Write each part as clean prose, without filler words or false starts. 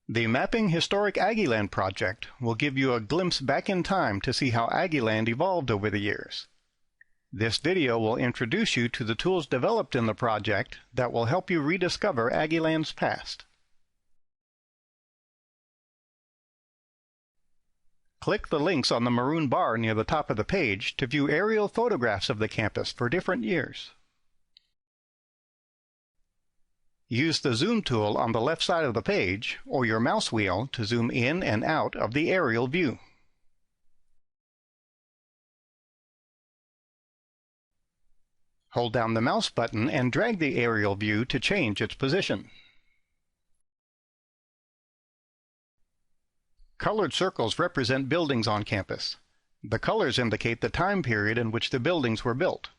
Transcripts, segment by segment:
The Mapping Historic Aggieland project will give you a glimpse back in time to see how Aggieland evolved over the years. This video will introduce you to the tools developed in the project that will help you rediscover Aggieland's past. Click the links on the maroon bar near the top of the page to view aerial photographs of the campus for different years. Use the zoom tool on the left side of the page or your mouse wheel to zoom in and out of the aerial view. Hold down the mouse button and drag the aerial view to change its position. Colored circles represent buildings on campus. The colors indicate the time period in which the buildings were built.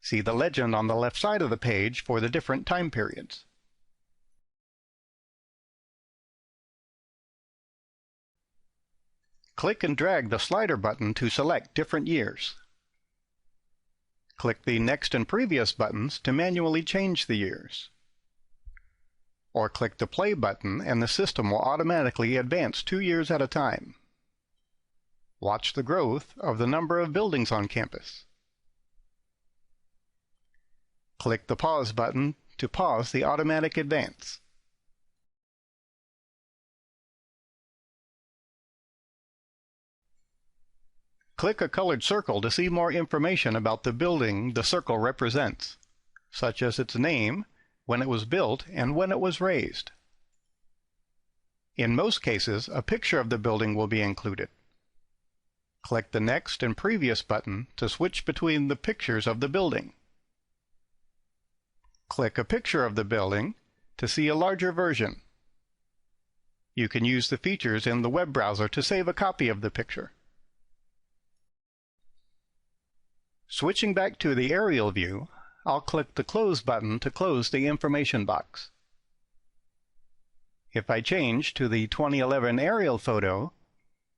See the legend on the left side of the page for the different time periods. Click and drag the slider button to select different years. Click the Next and Previous buttons to manually change the years. Or click the Play button and the system will automatically advance 2 years at a time. Watch the growth of the number of buildings on campus. Click the Pause button to pause the automatic advance. Click a colored circle to see more information about the building the circle represents, such as its name, when it was built, and when it was raised. In most cases, a picture of the building will be included. Click the Next and Previous button to switch between the pictures of the building. Click a picture of the building to see a larger version. You can use the features in the web browser to save a copy of the picture. Switching back to the aerial view, I'll click the Close button to close the information box. If I change to the 2011 aerial photo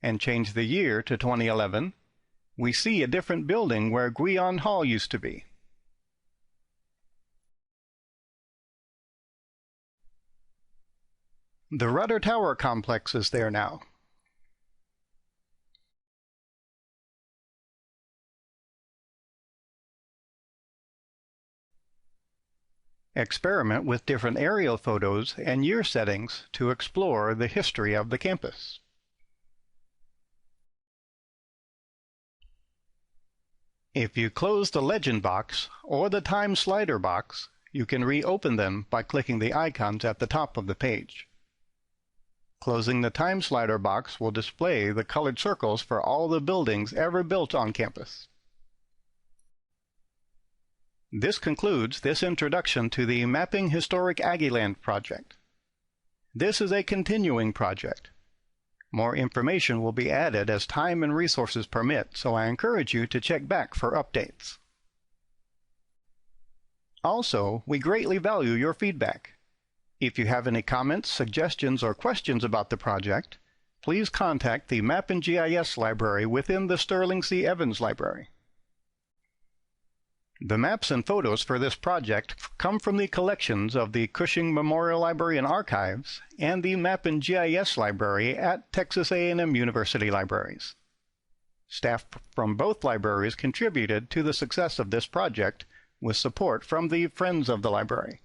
and change the year to 2011, we see a different building where Guion Hall used to be. The Rudder Tower complex is there now. Experiment with different aerial photos and year settings to explore the history of the campus. If you close the legend box or the time slider box, you can reopen them by clicking the icons at the top of the page. Closing the time slider box will display the colored circles for all the buildings ever built on campus. This concludes this introduction to the Mapping Historic Aggieland project. This is a continuing project. More information will be added as time and resources permit, so I encourage you to check back for updates. Also, we greatly value your feedback. If you have any comments, suggestions, or questions about the project, please contact the Map and GIS library within the Sterling C. Evans Library. The maps and photos for this project come from the collections of the Cushing Memorial Library and Archives and the Map and GIS Library at Texas A&M University Libraries. Staff from both libraries contributed to the success of this project with support from the Friends of the Library.